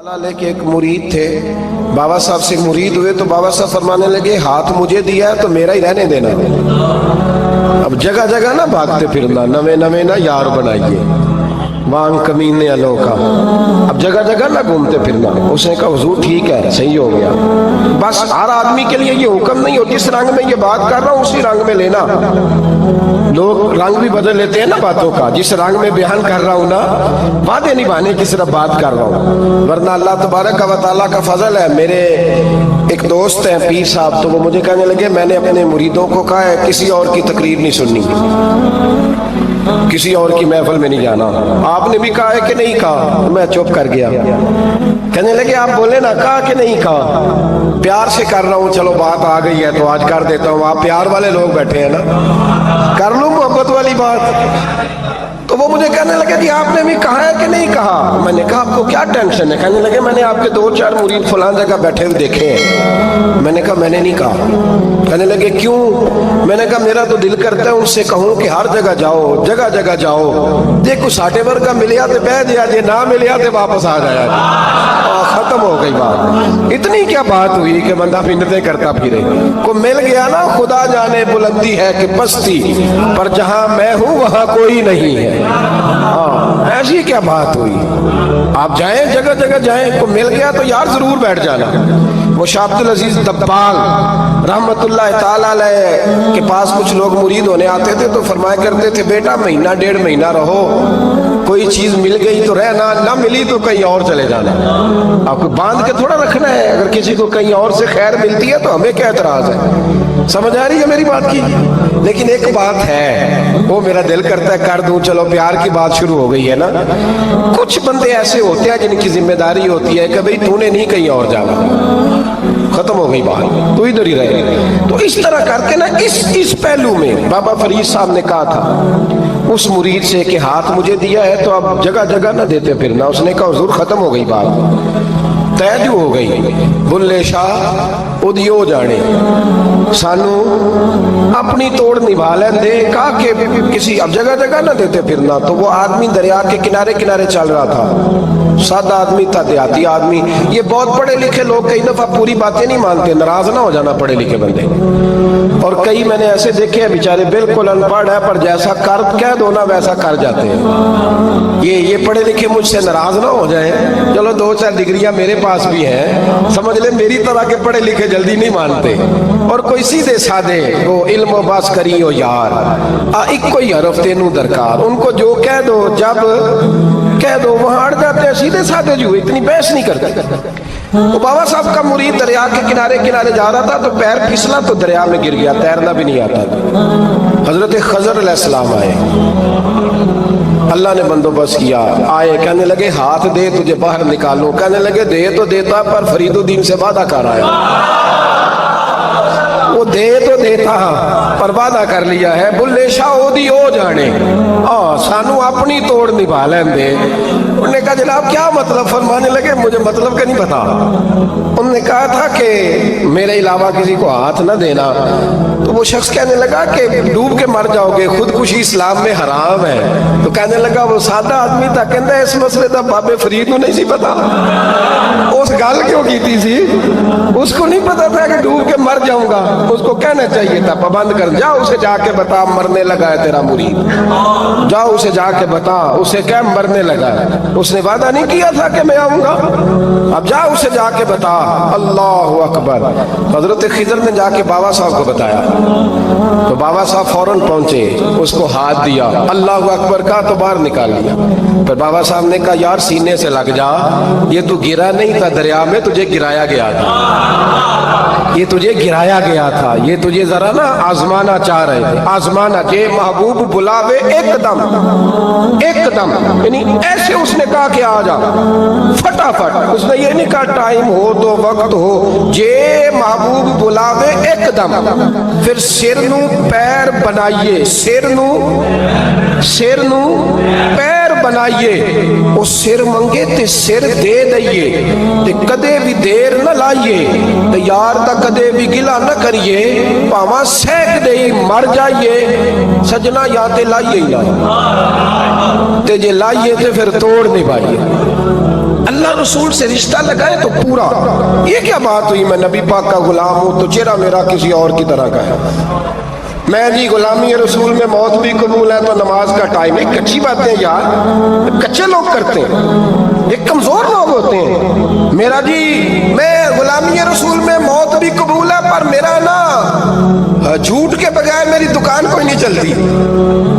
लेके एक मुरीद थे, बाबा साहब से मुरीद हुए तो बाबा साहब फरमाने लगे हाथ मुझे दिया है तो मेरा ही रहने देना। अब जगह जगह ना भागते फिरना, नवे नवे ना यार बनाइए वांग कमीने अलो का। अब जगह जगह ना घूमते फिरना। उसने कहा हुजूर ठीक है, सही हो गया। बस हर आदमी के लिए ये हुक्म नहीं हो जिस रंग में ये बात कर रहा हूँ उसी रंग में लेना। लोग रंग भी बदल लेते हैं ना बातों का। जिस रंग में बयान कर रहा हूँ ना, वादे निभाने की सिर्फ बात कर रहा हूँ, वरना अल्लाह तबारक व तआला का फजल है। मेरे एक दोस्त हैं पीर साहब, तो वो मुझे कहने लगे मैंने अपने मुरीदों को कहा है किसी और की तकरीर नहीं सुननी, किसी और की महफिल में नहीं जाना। आपने भी कहा है कि नहीं कहा? मैं चुप कर गया। कहने लगे आप बोले ना, कहा कि नहीं कहा? प्यार से कर रहा हूँ, चलो बात आ गई है तो आज कर देता हूँ। आप प्यार वाले लोग बैठे हैं ना, कर लूँ मोहब्बत वाली बात। तो वो मुझे कहने लगे कि आपने भी कहा है कि नहीं कहा? मैंने कहा आपको क्या टेंशन है? कहने लगे मैंने आपके 2-4 मुरीद फलां जगह बैठे हुए देखे हैं। मैंने कहा मैंने नहीं कहा। कहने लगे क्यों? मैंने कहा मेरा तो दिल करता है उनसे कहूँ कि हर जगह जाओ, जगह जगह जाओ, देखो साढ़े वर्ग का मिलिया तो बह दिया, जे ना मिलिया तो वापस आ जाया, खत्म हो गई बात। इतनी क्या बात हुई कि बंदा मिन्नतें करता फिरे। को मिल गया ना, खुदा जाने बुलंदी है कि पस्ती, पर जहां मैं हूं वहां कोई नहीं है। हाँ, ऐसी क्या बात हुई? आप जाएं, जगह जगह जाएं, को मिल गया तो यार जरूर बैठ जाना। वो शाह अब्दुल अजीज दब्बाग रहमतुल्लाह ताला अलैह के पास कुछ लोग मुरीद होने आते थे तो फरमाया करते थे बेटा महीना 1.5 महीना रहो, कोई चीज मिल गई तो रहना, ना मिली तो कहीं और चले जाना। आपको बांध के थोड़ा रखना है। अगर किसी को कहीं और से खैर मिलती है तो हमें क्या एतराज है? समझ आ रही है मेरी बात की? लेकिन एक बात है, वो मेरा दिल करता है कर दूं, चलो प्यार की बात शुरू हो गई है ना। कुछ बंदे ऐसे होते हैं जिनकी जिम्मेदारी होती है कि भाई तूने नहीं कहीं और जाना, खत्म हो गई बात, तू इधर ही रहे। तो इस तरह करके ना इस पहलू में बाबा फरीद साहब ने कहा था उस मुरीद से कि हाथ मुझे दिया है तो अब जगह जगह ना देते फिरना। उसने कहा हुजूर खत्म हो गई बात, तय हो गई। बुल्ले शाह उदियो जाने सानू अपनी तोड़ निभा लेंदे। कहा कि किसी अब जगह जगह ना देते फिरना। तो वो आदमी दरिया के किनारे किनारे चल रहा था, सादा आदमी था, देहाती आदमी। ये बहुत पढ़े लिखे लोग कई दफा पूरी बातें नहीं मानते, नाराज ना हो जाना पढ़े लिखे बंदे। और कई मैंने ऐसे देखे हैं बेचारे बिल्कुल अनपढ़ है पर जैसा कर कह दो ना वैसा कर जाते हैं। ये पढ़े लिखे मुझसे नाराज ना हो जाए, चलो 2-4 डिग्रियां मेरे पास भी हैं, समझ ले मेरी तरह के पढ़े लिखे जल्दी नहीं मानते। और कोई सीधे साधे वो इल्म बस करी हो यार, एक कोई हरफ तेनू दरकार, उनको जो कह दो जब कह दो वहां अड़ जाते हैं। सीधे साधे जो इतनी बहस नहीं करते। तो बाबा साहब का मुरीद दरिया के किनारे किनारे जा रहा था तो पैर फिसला तो दरिया में गिर गया, तैरना भी नहीं आता था। हजरत खजर अलैहिस्सलाम आए, अल्लाह ने बंदोबस्त किया। आए, कहने लगे हाथ दे तुझे बाहर निकालूं। कहने लगे दे तो देता पर फरीदुद्दीन से वादा कर आया। वो दे तो देता पर वादा कर लिया है। बुल्ले शाह ओदी हो जाने, सानू अपनी तोड़ निभा लेंदे। उन्होंने कहा जनाब क्या मतलब? फरमाने लगे मुझे मतलब का नहीं पता। उन्होंने कहा था कि मेरे अलावा किसी को हाथ न देना। तो वो शख्स कहने लगा कि डूब के मर जाओगे, खुदकुशी इस्लाम में हराम है। तो कहने लगा वो सादा आदमी था, कहता इस मसले का बाबे फरीद को नहीं सी पता। उस गल क्यों की सी? उसको नहीं पता था कि डूब के मर जाऊंगा। उसको कहना चाहिए था पाबंद कर, जाओ उसे जाके बता मरने लगा है तेरा मुरीद, जाओ उसे जाके बता, उसे क्या मरने लगा है। उसने वादा नहीं किया था कि मैं आऊंगा, अब जाओ उसे जाके बता। अल्लाह अकबर। हजरत खिजर ने जाके बाबा साहब को बताया तो बाबा साहब फौरन पहुंचे, उसको हाथ दिया, अल्लाह अकबर कहा तो बाहर निकाल लिया। फिर बाबा साहब ने कहा यार सीने से लग जा, ये तू गिरा नहीं था दरिया में, तुझे गिराया गया था, ये तुझे गिराया गया था, ये तुझे जरा ना आजमाना चाह रहे थे। आजमाना के महबूब बुलावे एकदम एकदम, यानी ऐसे उसने कहा कि आ जा फटाफट। उसने ये नहीं कहा टाइम हो तो वक्त हो, जे महबूब बुलावे एकदम। फिर सिर नू पैर बनाइए, सिर नू पैर बनाइए। वो सिर मंगे ते सिर दे दइए, ते कदे भी देर न लाइए, ते यार दा कदे भी गिला न करिए, भावा सहक दे मर जाइए। सजना या ते लाइए ही ना, ते जे लाइए ते फिर तोड़ नहीं पाइए। अल्लाह अल्लाह रसूल से रिश्ता लगाए तो पूरा। ये क्या बात हुई, मैं नबी पाक का गुलाम हूं तो चेहरा मेरा किसी और की तरह का है। मैं जी गुलामी रसूल में मौत भी कबूल है तो नमाज का टाइम है। कच्ची बातें यार कच्चे लोग करते हैं, ये कमजोर लोग होते हैं। मेरा जी मैं गुलामी रसूल में मौत भी कबूल है पर मेरा ना झूठ के बगैर मेरी दुकान कोई नहीं चलती।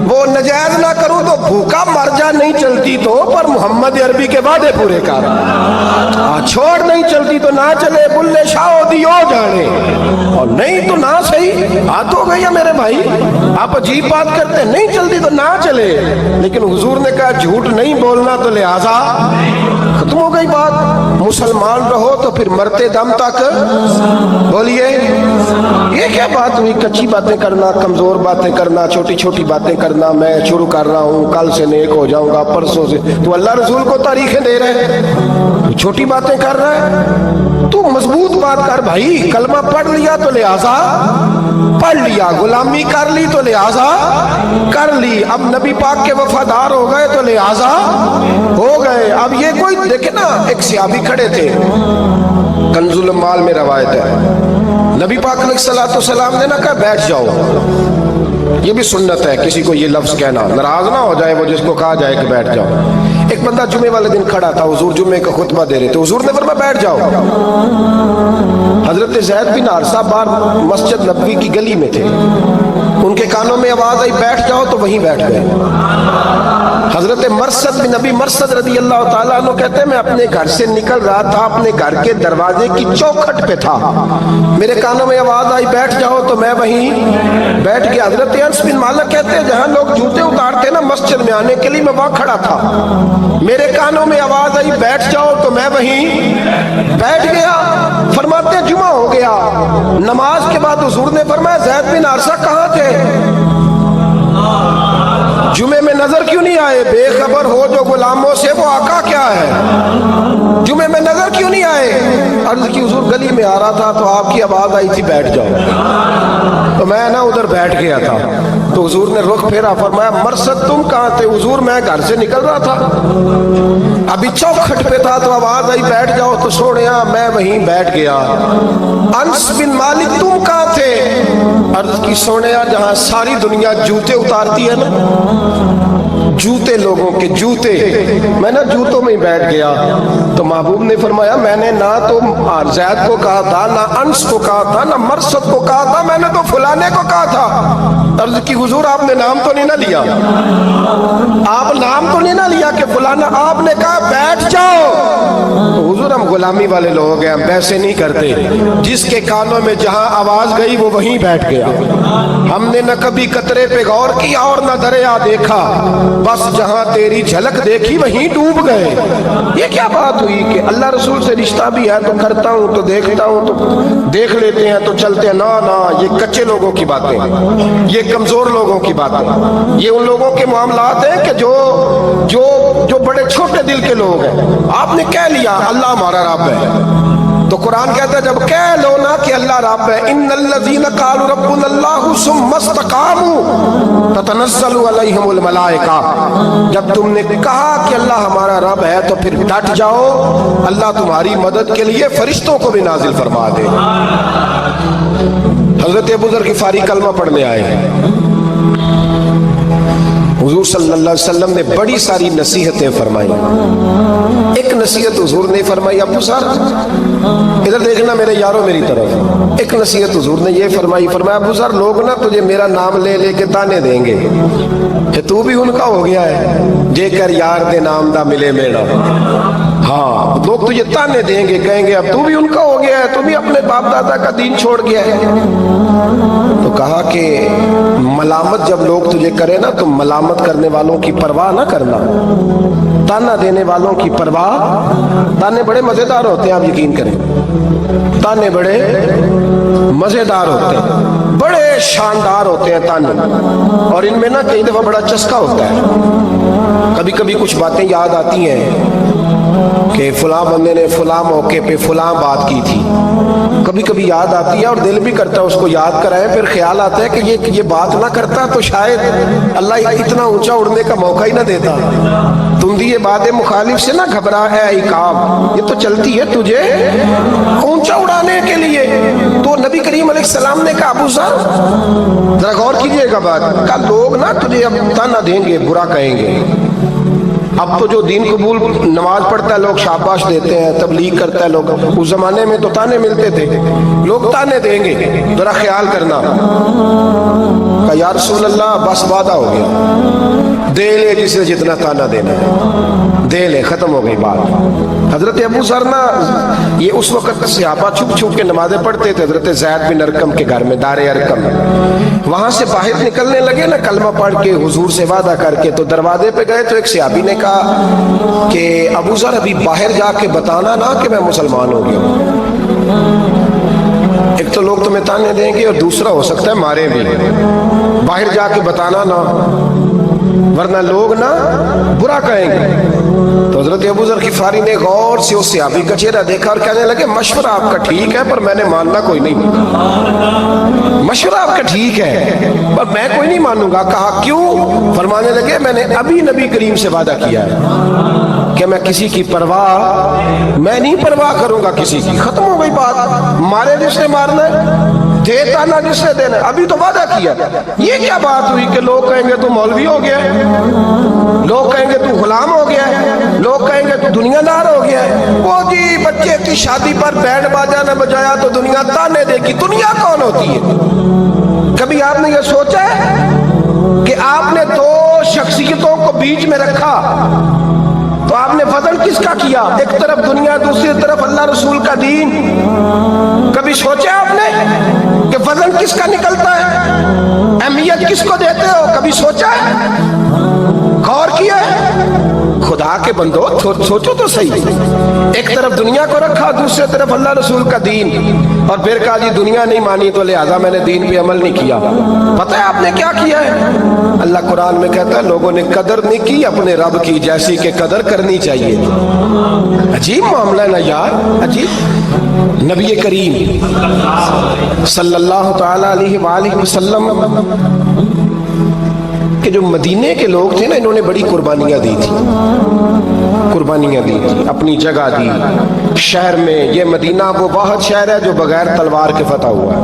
वो नजायज ना करूं तो भूखा मर जा, नहीं चलती तो पर मोहम्मद अरबी के वादे पूरे कर। छोड़ नहीं चलती तो ना चले, बुल्ले शाह दियो जाने, और नहीं तो ना सही। हाथ हो गई है मेरे भाई, आप अजीब बात करते हैं, नहीं चलती तो ना चले। लेकिन हुजूर ने कहा झूठ नहीं बोलना तो लिहाजा खत्म हो गई बात। मुसलमान रहो तो फिर मरते दम तक बोलिए। ये क्या बात हुई, कच्ची बातें करना, कमजोर बातें करना, छोटी छोटी बातें करना। मैं शुरू कर रहा हूँ, कल से नेक हो जाऊंगा, परसों से। तो अल्लाह रसूल को तारीखें दे रहे हैं, छोटी बातें कर रहा है। तू मजबूत बात कर भाई, कलमा पढ़ लिया तो लिहाजा पढ़ लिया, गुलामी कर ली तो लिहाजा कर ली, अब नबी पाक के वफादार हो गए तो लिहाजा हो गए। अब ये कोई देखे ना, एक सहाबी खड़े थे, कंजुल माल में रवायत है, नबी पाक अलैहिस्सलाम ने ना कहा बैठ जाओ। ये भी सुन्नत है किसी को ये लफ्ज कहना, नाराज ना हो जाए वो जिसको कहा जाए कि बैठ जाओ। एक बंदा जुमे वाले दिन खड़ा था, हुजूर जुमे का खुतबा दे रहे थे, हुजूर ने फरमाया बैठ जाओ। हजरत ज़ैद बिन हारिसा बाहर मस्जिद नबवी की गली में थे, उनके कानों में आवाज आई बैठ जाओ तो वहीं बैठ गए। हजरत मरसद बिन नबी मरसद रदी अल्लाह ताला अन्हु कहते हैं मैं अपने घर से निकल रहा था, अपने घर के दरवाजे की चौखट पे था, मेरे कानों में आवाज आई बैठ जाओ तो मैं वहीं बैठ गया। हजरत अनस बिन मालिक कहते हैं जहां लोग जूते उतारते ना मस्जिद में आने के लिए, मैं वहां खड़ा था, मेरे कानों में आवाज आई बैठ जाओ तो मैं वहीं बैठ गया। फरमाते जुमा हो गया, नमाज के बाद हुजूर ने फरमाया ज़ैद बिन हारिसा कहाँ थे, जुमे में नजर क्यों नहीं आए, बेखबर हो जो गुलामों से वो आका क्या है, जुमे में नजर क्यों नहीं आए। अर्ज की हुजूर गली में आ रहा था तो आपकी आवाज आई थी बैठ जाओ, तो मैं ना उधर बैठ गया था। तो हुजूर ने रुख फेरा, फरमाया मरसद तुम कहाँ थे, हुजूर मैं घर से निकल रहा था, अभी चौखट पे था तो आवाज आई बैठ जाओ तो सोनिया मैं वहीं बैठ गया। अनस बिन मालिक तुम कहाँ थे, अर्ज की सोनिया जहां सारी दुनिया जूते उतारती है ना, जूते लोगों के जूते, मैं ना जूतों में ही बैठ गया। तो महबूब ने फरमाया मैंने ना तो ज़ैद को कहा था, ना अंस को कहा था, ना मरसद को कहा था, मैंने तो फलाने को कहा था। अर्ज की हुजूर आपने नाम तो नहीं ना लिया, आप नाम तो नहीं ना लिया कि फलाना, आपने कहा बैठ जाओ। तो हुजूर हम गुलामी वाले लोग हैं, हम वैसे नहीं करते, जिसके कानों में जहां आवाज गई वो वहीं बैठ गया। हमने न कभी कतरे पे गौर किया और न दरिया देखा, बस जहां तेरी झलक देखी वहीं डूब गए। ये क्या बात हुई कि अल्लाह रसूल से रिश्ता भी है तो करता हूं तो देखता हूं तो देख लेते हैं तो चलते हैं, ना ना, ये कच्चे लोगों की बातें, ये कमजोर लोगों की बातें, ये उन लोगों के मामलात हैं कि जो जो जो बड़े छोटे दिल के लोग हैं। आपने कह लिया अल्लाह हमारा रब है, तो कुरान कहता है जब कह लो ना कि अल्लाह रब है, इन्नल्लज़ीना क़ालू रब्बुनल्लाहु सुम्मा इस्तक़ामू ततनज़्ज़लु अलैहिमुल मलाइका, जब तुमने कहा कि अल्लाह हमारा रब है तो फिर डट जाओ, अल्लाह तुम्हारी मदद के लिए फरिश्तों को भी नाजिल फरमा दे। हज़रत अबू ज़र ग़िफ़ारी कलमा पढ़ने आए, हुजूर सल्लल्लाहु अलैहि वसल्लम ने बड़ी सारी नसीहतें फरमाई। एक नसीहत हुजूर ने फरमाई, अबू सर इधर देखना मेरे यारों मेरी तरफ, एक नसीहत हुजूर ने ये फरमाई, फरमाया अबू सर लोग ना तुझे मेरा नाम ले लेके ताने देंगे कि तू भी उनका हो गया है, जेकर यार दे नाम दा मिले मेरा। हाँ, लोग तुझे ताने देंगे, कहेंगे अब तू भी उनका हो गया है, तू भी अपने बाप दादा का दीन छोड़ गया है। तो कहा कि मलामत जब लोग तुझे करे ना तो मलामत करने वालों की परवाह ना करना, ताना देने वालों की परवाह। ताने बड़े मजेदार होते हैं, आप यकीन करें, ताने बड़े मजेदार होते हैं, बड़े शानदार होते हैं ताने, और इनमें ना कई दफा बड़ा चस्का होता है। कभी कभी कुछ बातें याद आती हैं کہ فلاں بندے نے فلاں موقع پہ فلاں بات کی تھی. کبھی کبھی یاد آتی ہے اور دل بھی کرتا ہے اس کو یاد کرائیں. پھر خیال آتا ہے کہ یہ بات نہ کرتا تو شاید اللہ اتنا اونچا اڑنے کا موقع ہی نہ دیتا. تم بھی یہ بات مخالف سے نہ گھبرا ہے عقاب, یہ تو چلتی ہے تجھے اونچا اڑانے کے لیے. تو نبی کریم علیہ السلام نے کہا ابو ذر ذرا غور کیجئے گا بات, کہا لوگ نا تجھے اب تانا دیں گے, برا کہیں گے. اب تو جو دین قبول نماز پڑھتا ہے لوگ شاباش دیتے ہیں, تبلیغ کرتا ہے لوگ. اس زمانے میں تو تانے ملتے تھے, لوگ تانے دیں گے, ذرا خیال کرنا. کہا یا رسول اللہ بس وعدہ ہو گیا, دے لے جسے جتنا تانا دینا ہے, دے لے, ختم ہو گئی بات. حضرت ابو ذر نا یہ اس وقت صحابہ چھپ چھپ کے نمازیں پڑھتے تھے حضرت زید بن ارقم کے گھر میں, دار ارقم. وہاں سے باہر نکلنے لگے نا کلمہ پڑھ کے حضور سے وعدہ کر کے, تو دروازے پہ گئے تو ایک صحابی نے کہا کہ ابو ذر ابھی باہر جا کے بتانا نا کہ میں مسلمان ہو گیا ہوں. ایک تو لوگ تمہیں تانے دیں گے اور دوسرا ہو سکتا ہے مارے بھی. باہر جا کے بتانا نا ورنہ لوگ نا برا کہیں گے. تو حضرت ابو ذر غفاری نے غور سے اس صحابی کا چہرہ دیکھا اور کہنے لگے مشورہ آپ کا ٹھیک ہے پر میں نے ماننا کوئی نہیں. مشورہ آپ کا ٹھیک ہے پر میں کوئی نہیں مانوں گا. کہا کیوں؟ فرمانے لگے میں نے ابھی نبی کریم سے وعدہ کیا ہے کہ میں کسی کی پرواہ میں نہیں پرواہ کروں گا کسی کی. ختم ہو گئی بات. مارے جس نے مارنا ہے, دیتا نہ جس نے دینا, ابھی تو وعدہ کیا. یہ کیا بات ہوئی کہ لوگ کہیں گے تو مولوی ہو گیا ہے, لوگ کہیں گے تو غلام ہو گیا ہے, لوگ کہیں گے تو دنیا دار ہو گیا ہے. وہ جی بچے کی شادی پر بینڈ باجا نہ بجایا تو دنیا تانے دے گی. دنیا کون ہوتی ہے؟ کبھی آپ نے یہ سوچا ہے کہ آپ نے دو شخصیتوں کو بیچ میں رکھا تو آپ نے وزن کس کا کیا؟ ایک طرف دنیا, دوسری طرف اللہ رسول کا دین. کبھی سوچا آپ نے کہ وزن کس کا نکلتا ہے, اہمیت کس کو دیتے ہو؟ کبھی سوچا ہے, غور کیا ہے؟ خدا کے بندو سوچو تو صحیح. ایک طرف دنیا کو رکھا, دوسری طرف اللہ رسول کا دین, اور پھر کہا جی دنیا نہیں مانی تو لہذا میں نے دین پہ عمل نہیں کیا. پتہ ہے آپ نے کیا کیا ہے؟ اللہ قرآن میں کہتا ہے لوگوں نے قدر نہیں کی اپنے رب کی جیسی کہ قدر کرنی چاہیے. عجیب معاملہ ہے نا یار, عجیب. نبی کریم صلی اللہ تعالی علیہ وآلہ وسلم کہ جو مدینے کے لوگ تھے نا انہوں نے بڑی قربانیاں دی تھی, قربانیاں دی تھی, اپنی جگہ دی شہر میں. یہ مدینہ وہ واحد شہر ہے جو بغیر تلوار کے فتح ہوا ہے.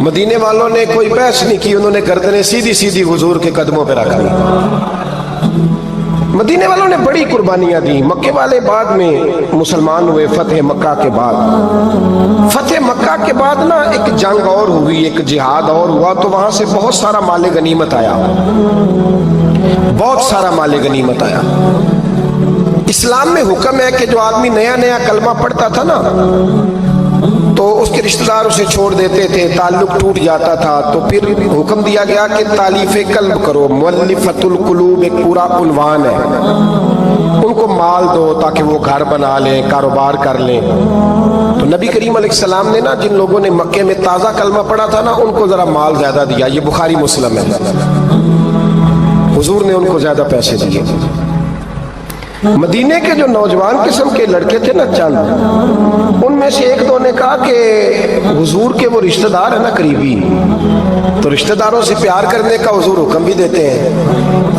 مدینے والوں نے کوئی بحث نہیں کی, انہوں نے گردنیں سیدھی سیدھی حضور کے قدموں پہ رکھ لی. مدینے والوں نے بڑی قربانیاں دی. مکے والے بعد میں مسلمان ہوئے فتح مکہ کے بعد. فتح مکہ کے بعد نا ایک جنگ اور ہوئی, ایک جہاد اور ہوا, تو وہاں سے بہت سارا مال غنیمت آیا, بہت سارا مال غنیمت آیا. اسلام میں حکم ہے کہ جو آدمی نیا نیا کلمہ پڑھتا تھا نا تو اس کے رشتہ دار اسے چھوڑ دیتے تھے, تعلق ٹوٹ جاتا تھا. تو پھر حکم دیا گیا کہ تالیف قلب کرو. مؤلفۃ القلوب ایک پورا عنوان ہے, ان کو مال دو تاکہ وہ گھر بنا لیں, کاروبار کر لیں. تو نبی کریم علیہ السلام نے نا جن لوگوں نے مکے میں تازہ کلمہ پڑھا تھا نا ان کو ذرا مال زیادہ دیا. یہ بخاری مسلم ہے, حضور نے ان کو زیادہ پیسے دیے. مدینے کے جو نوجوان قسم کے لڑکے تھے نا چند, ان میں سے ایک دو نے کہا کہ حضور کے وہ رشتہ دار ہیں نا قریبی, تو رشتہ داروں سے پیار کرنے کا حضور حکم بھی دیتے ہیں,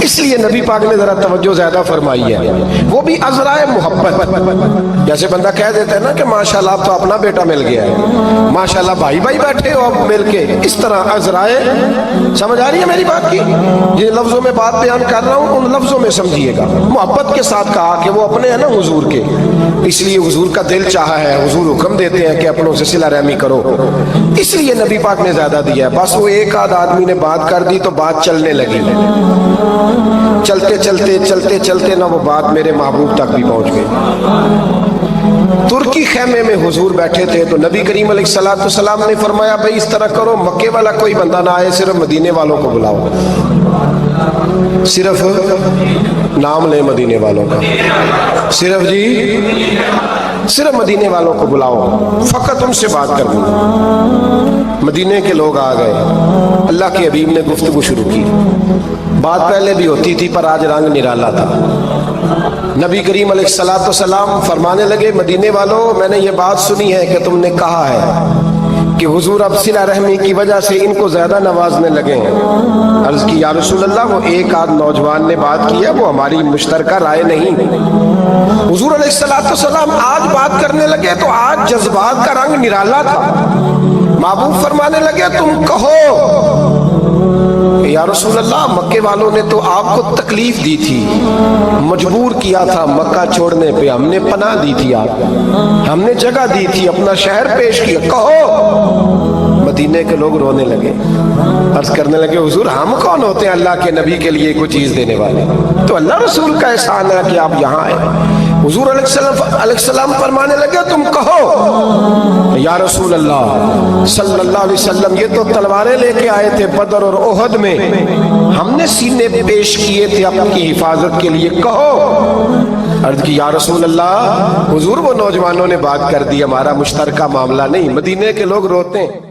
اس لیے نبی پاک نے ذرا توجہ زیادہ فرمائی ہے. وہ بھی عذرائے محبت. جیسے بندہ کہہ دیتا ہے نا کہ ماشاءاللہ اب تو اپنا بیٹا مل گیا ہے, ماشاءاللہ بھائی بھائی بیٹھے ہو اب مل کے, اس طرح عذرائے. سمجھ آ رہی ہے میری بات کی؟ جن لفظوں میں بات بیان کر رہا ہوں ان لفظوں میں سمجھیے گا. محبت کے ساتھ کہا کہ وہ اپنے ہیں نا حضور کے, اس لیے حضور کا دل چاہا ہے, حضور حکم دیتے ہیں کہ اپنوں سے صلہ رحمی کرو, اس لیے نبی پاک نے زیادہ دیا. بس وہ ایک آدھ آدمی نے بات کر دی تو بات چلنے لگی. چلتے چلتے چلتے چلتے نا وہ بات میرے محبوب تک بھی پہنچ گئی. ترکی خیمے میں حضور بیٹھے تھے تو نبی کریم علیہ السلام نے فرمایا بھائی اس طرح کرو, مکے والا کوئی بندہ نہ آئے, صرف مدینے والوں کو بلاؤ, صرف نام لے مدینے والوں کا, صرف جی صرف مدینے والوں کو بلاؤ, فقط ان سے بات کر دوں. مدینے کے لوگ آ گئے, اللہ کے حبیب نے گفتگو شروع کی, बात पहले भी होती थी पर आज रंग निराला था। नबी करीम अलैहिस्सलाम फरमाने लगे, मदीने वालों, मैंने ये बात सुनी है कि तुमने कहा है कि हुजूर अब सिला रहमी की वजह से इनको ज्यादा नवाजने लगे हैं। अर्ज की, या रसूल अल्लाह, वो एक आध नौजवान ने बात की है, वो हमारी मुश्तरका राय नहीं। हुजूर अलैहिस्सलाम आज बात करने लगे तो आज जज्बात का रंग निराला था। महबूब फरमाने लगे, तुम कहो। या रसूल अल्लाह, मक्के वालों ने तो आपको तकलीफ दी थी, मजबूर किया था मक्का छोड़ने पे, हमने पनाह दी थी, आप हमने जगह दी थी, अपना शहर पेश किया, कहो। मदीने के लोग रोने लगे, अर्ज करने लगे, हुजूर हम कौन होते हैं अल्लाह के नबी के लिए कोई चीज देने वाले? तो अल्लाह रसूल का एहसान है कि आप यहाँ आए। हुजूर अलैहिस्सलाम फरमाने लगे, तुम कहो। या रसूल अल्लाह सल्लल्लाहु अलैहि वसल्लम, ये तो तलवारें लेके आए थे बदर और ओहद में, हमने सीने पेश किए थे अपनी हिफाजत के लिए, कहो। अर्ज की, या रसूल अल्लाह, हुजूर वो नौजवानों ने बात कर दी, हमारा मुश्तरका मामला नहीं। मदीने के लोग रोते हैं।